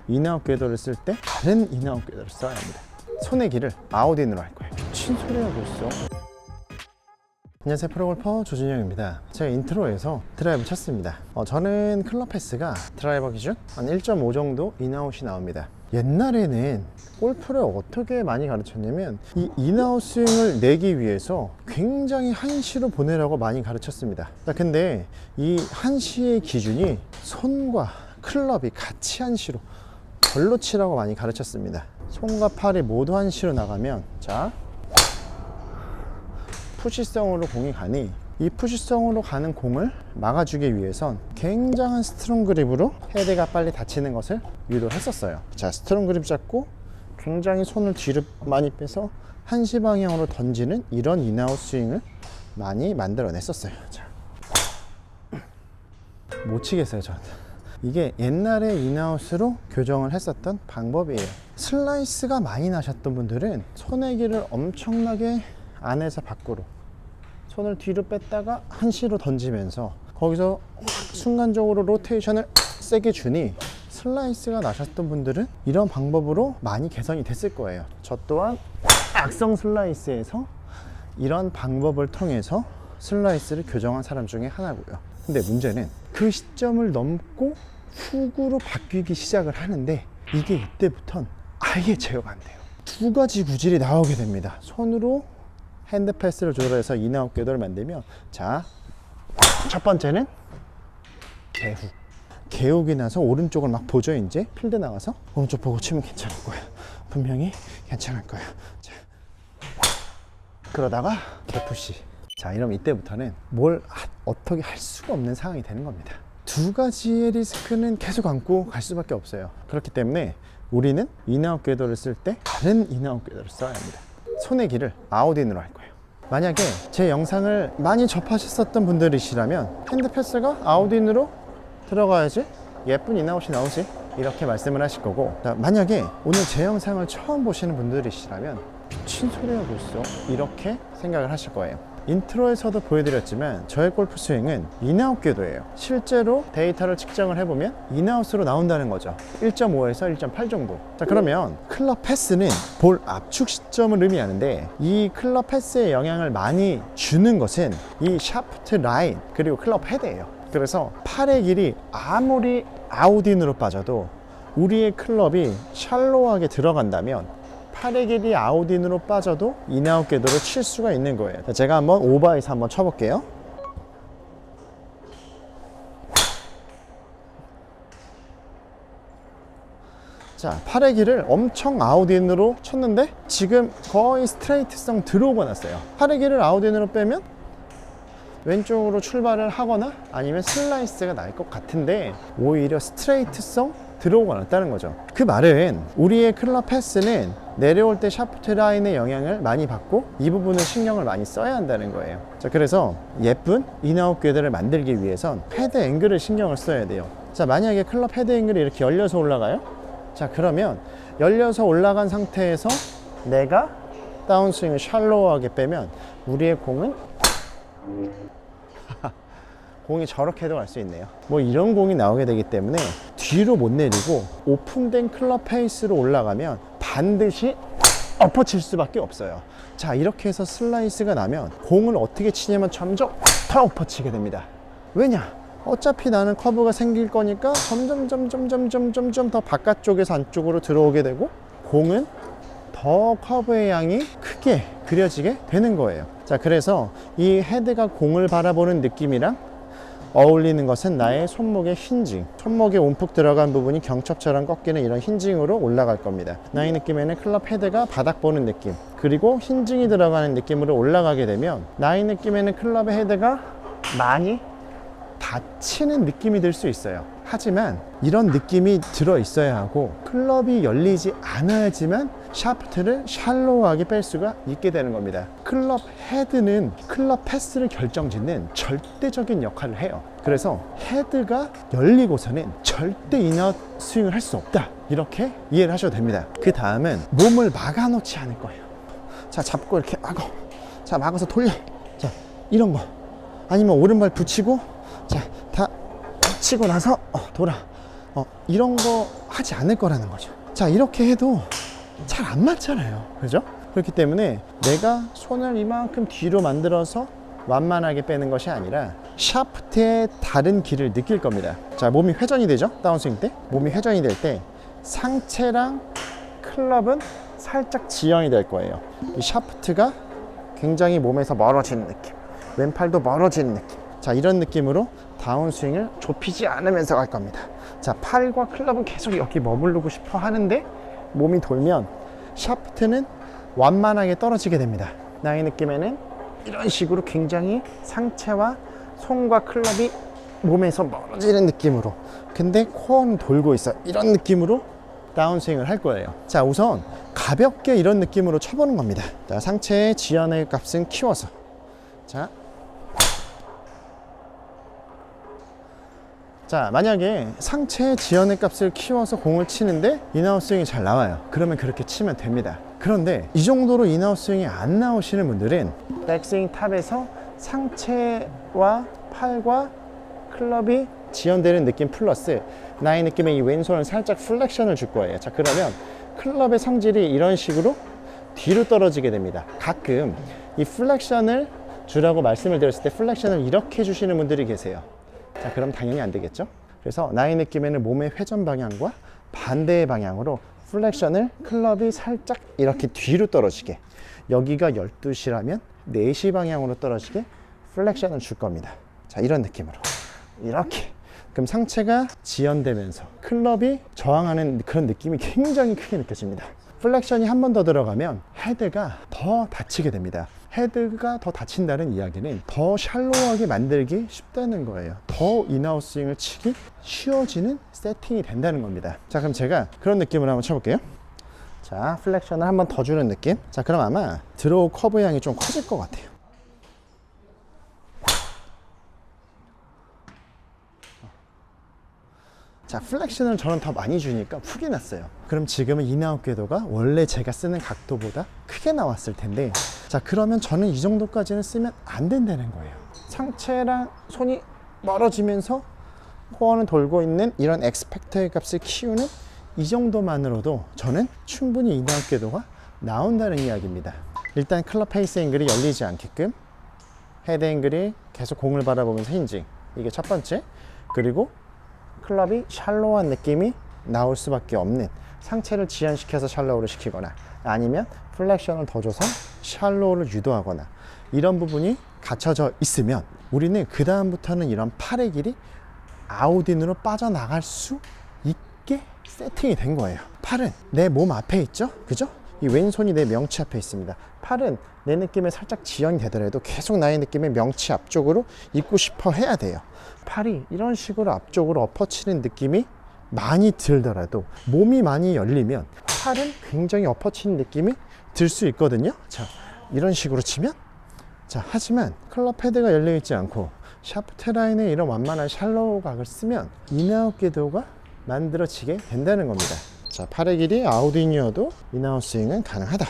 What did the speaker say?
인아웃 궤도를 쓸 때 다른 인아웃 궤도를 써야 합니다. 손의 길을 아웃인으로 할 거예요. 미친 소리 하고 있어. 안녕하세요, 프로골퍼 조준영입니다. 제가 인트로에서 드라이브 쳤습니다. 저는 클럽 패스가 드라이버 기준 한 1.5 정도 인아웃이 나옵니다. 옛날에는 골프를 어떻게 많이 가르쳤냐면 이 인아웃 스윙을 내기 위해서 굉장히 한시로 보내라고 많이 가르쳤습니다. 근데 이 한시의 기준이 손과 클럽이 같이 한시로 절로 치라고 많이 가르쳤습니다. 손과 팔이 모두 한시로 나가면, 자, 푸시성으로 공이 가니 이 푸시성으로 가는 공을 막아주기 위해선 굉장한 스트롱 그립으로 헤드가 빨리 닫히는 것을 유도를 했었어요. 자, 스트롱 그립 잡고 굉장히 손을 뒤로 많이 빼서 한시 방향으로 던지는 이런 인아웃 스윙을 많이 만들어냈었어요. 자, 못 치겠어요, 저는. 이게 옛날에 인아웃으로 교정을 했었던 방법이에요. 슬라이스가 많이 나셨던 분들은 손의 길을 엄청나게 안에서 밖으로 손을 뒤로 뺐다가 한시로 던지면서 거기서 순간적으로 로테이션을 세게 주니 슬라이스가 나셨던 분들은 이런 방법으로 많이 개선이 됐을 거예요. 저 또한 악성 슬라이스에서 이런 방법을 통해서 슬라이스를 교정한 사람 중에 하나고요. 근데 문제는 그 시점을 넘고 훅으로 바뀌기 시작을 하는데 이게 이때부터는 아예 제어가 안 돼요. 두 가지 구질이 나오게 됩니다. 손으로 핸드 패스를 조절해서 인아웃 궤도를 만들면, 자, 첫 번째는 개훅. 개훅이 나서 오른쪽을 막 보죠. 이제 필드 나가서 오른쪽 보고 치면 괜찮을 거야. 분명히 괜찮을 거야. 자, 그러다가 개푸시. 자, 이러면 이때부터는 뭘 어떻게 할 수가 없는 상황이 되는 겁니다. 두 가지의 리스크는 계속 안고 갈 수밖에 없어요. 그렇기 때문에 우리는 인아웃 궤도를 쓸 때 다른 인아웃 궤도를 써야 합니다. 손의 길을 아웃인으로 할 거예요. 만약에 제 영상을 많이 접하셨었던 분들이시라면 핸드 패스가 아웃인으로 들어가야지 예쁜 인아웃이 나오지, 이렇게 말씀을 하실 거고, 자, 만약에 오늘 제 영상을 처음 보시는 분들이시라면 미친 소리 하고 있어, 이렇게 생각을 하실 거예요. 인트로에서도 보여드렸지만 저의 골프 스윙은 인아웃 궤도예요. 실제로 데이터를 측정을 해보면 인아웃으로 나온다는 거죠. 1.5에서 1.8 정도. 자, 그러면 클럽 패스는 볼 압축 시점을 의미하는데 이 클럽 패스에 영향을 많이 주는 것은 이 샤프트 라인 그리고 클럽 헤드예요. 그래서 팔의 길이 아무리 아웃인으로 빠져도 우리의 클럽이 샬로하게 들어간다면 팔의 길이 아웃인으로 빠져도 인아웃 궤도를 칠 수가 있는 거예요. 제가 한번 오버에서 한번 쳐볼게요. 자, 팔의 길을 엄청 아웃인으로 쳤는데 지금 거의 스트레이트성 들어오고 났어요. 팔의 길을 아웃인으로 빼면 왼쪽으로 출발을 하거나 아니면 슬라이스가 날 것 같은데 오히려 스트레이트성 들어오고 났다는 거죠. 그 말은 우리의 클럽 패스는 내려올 때 샤프트 라인의 영향을 많이 받고 이 부분을 신경을 많이 써야 한다는 거예요. 자, 그래서 예쁜 인아웃 궤도를 만들기 위해선 헤드 앵글을 신경을 써야 돼요. 자, 만약에 클럽 헤드 앵글이 이렇게 열려서 올라가요? 자, 그러면 열려서 올라간 상태에서 내가 다운스윙을 샬로우하게 빼면 우리의 공은 공이 저렇게도 갈 수 있네요. 뭐 이런 공이 나오게 되기 때문에 뒤로 못 내리고 오픈된 클럽 페이스로 올라가면 반드시 엎어칠 수밖에 없어요. 자, 이렇게 해서 슬라이스가 나면 공을 어떻게 치냐면 점점 더 엎어치게 됩니다. 왜냐? 어차피 나는 커브가 생길 거니까 점점 더 바깥쪽에서 안쪽으로 들어오게 되고 공은 더 커브의 양이 크게 그려지게 되는 거예요. 자, 그래서 이 헤드가 공을 바라보는 느낌이랑 어울리는 것은 나의 손목의 힌징, 손목에 움푹 들어간 부분이 경첩처럼 꺾이는 이런 힌징으로 올라갈 겁니다. 나의 느낌에는 클럽 헤드가 바닥 보는 느낌, 그리고 힌징이 들어가는 느낌으로 올라가게 되면 나의 느낌에는 클럽의 헤드가 많이 닫히는 느낌이 들 수 있어요. 하지만 이런 느낌이 들어 있어야 하고 클럽이 열리지 않아야지만 샤프트를 샬로우하게 뺄 수가 있게 되는 겁니다. 클럽 헤드는 클럽 패스를 결정짓는 절대적인 역할을 해요. 그래서 헤드가 열리고서는 절대 인아웃 스윙을 할 수 없다, 이렇게 이해를 하셔도 됩니다. 그 다음은 몸을 막아 놓지 않을 거예요. 자, 잡고 이렇게 막어. 자, 막아서 돌려. 자, 이런 거. 아니면 오른발 붙이고, 자, 다 치고 나서 돌아. 이런 거 하지 않을 거라는 거죠. 자, 이렇게 해도 잘 안 맞잖아요. 그죠? 그렇기 때문에 내가 손을 이만큼 뒤로 만들어서 완만하게 빼는 것이 아니라 샤프트의 다른 길을 느낄 겁니다. 자, 몸이 회전이 되죠? 다운스윙 때 몸이 회전이 될 때 상체랑 클럽은 살짝 지연이 될 거예요. 이 샤프트가 굉장히 몸에서 멀어지는 느낌, 왼팔도 멀어지는 느낌. 자, 이런 느낌으로 다운스윙을 좁히지 않으면서 갈 겁니다. 자, 팔과 클럽은 계속 여기 머무르고 싶어 하는데 몸이 돌면 샤프트는 완만하게 떨어지게 됩니다. 나의 느낌에는 이런 식으로 굉장히 상체와 손과 클럽이 몸에서 멀어지는 느낌으로, 근데 코어는 돌고 있어, 이런 느낌으로 다운스윙을 할 거예요. 자, 우선 가볍게 이런 느낌으로 쳐보는 겁니다. 자, 상체의 지연의 값은 키워서, 자, 만약에 상체의 지연의 값을 키워서 공을 치는데 인아웃 스윙이 잘 나와요. 그러면 그렇게 치면 됩니다. 그런데 이 정도로 인아웃 스윙이 안 나오시는 분들은 백스윙 탑에서 상체와 팔과 클럽이 지연되는 느낌 플러스 나의 느낌의 이 왼손을 살짝 플렉션을 줄 거예요. 자, 그러면 클럽의 성질이 이런 식으로 뒤로 떨어지게 됩니다. 가끔 이 플렉션을 주라고 말씀을 드렸을 때 플렉션을 이렇게 주시는 분들이 계세요. 자, 그럼 당연히 안 되겠죠? 그래서 나의 느낌에는 몸의 회전 방향과 반대의 방향으로 플렉션을 클럽이 살짝 이렇게 뒤로 떨어지게, 여기가 12시라면 4시 방향으로 떨어지게 플렉션을 줄 겁니다. 자, 이런 느낌으로 이렇게. 그럼 상체가 지연되면서 클럽이 저항하는 그런 느낌이 굉장히 크게 느껴집니다. 플렉션이 한 번 더 들어가면 헤드가 더 다치게 됩니다. 헤드가 더 다친다는 이야기는 더 샬로우하게 만들기 쉽다는 거예요. 더 인아웃 스윙을 치기 쉬워지는 세팅이 된다는 겁니다. 자, 그럼 제가 그런 느낌으로 한번 쳐볼게요. 자, 플렉션을 한 번 더 주는 느낌. 자, 그럼 아마 드로우 커브 양이 좀 커질 것 같아요. 자, 플렉션을 저는 더 많이 주니까 크게 났어요. 그럼 지금은 인아웃 궤도가 원래 제가 쓰는 각도보다 크게 나왔을 텐데, 자, 그러면 저는 이 정도까지는 쓰면 안 된다는 거예요. 상체랑 손이 멀어지면서 코어는 돌고 있는 이런 엑스펙터의 값을 키우는 이 정도만으로도 저는 충분히 인아웃 궤도가 나온다는 이야기입니다. 일단 클럽 페이스 앵글이 열리지 않게끔 헤드 앵글이 계속 공을 바라보면서 힌징, 이게 첫 번째. 그리고 클럽이 샬로우한 느낌이 나올 수밖에 없는, 상체를 지연시켜서 샬로우를 시키거나 아니면 플렉션을 더 줘서 샬로우를 유도하거나 이런 부분이 갖춰져 있으면 우리는 그 다음부터는 이런 팔의 길이 아웃인으로 빠져나갈 수 있게 세팅이 된 거예요. 팔은 내 몸 앞에 있죠? 그죠? 이 왼손이 내 명치 앞에 있습니다. 팔은 내 느낌에 살짝 지연이 되더라도 계속 나의 느낌에 명치 앞쪽으로 있고 싶어 해야 돼요. 팔이 이런 식으로 앞쪽으로 엎어치는 느낌이 많이 들더라도 몸이 많이 열리면 팔은 굉장히 엎어치는 느낌이 들 수 있거든요. 자, 이런 식으로 치면, 자, 하지만 클럽 헤드가 열려 있지 않고 샤프트 라인에 이런 완만한 샬로우 각을 쓰면 인아웃 궤도가 만들어지게 된다는 겁니다. 자, 팔의 길이 아웃인이어도 인아웃 스윙은 가능하다.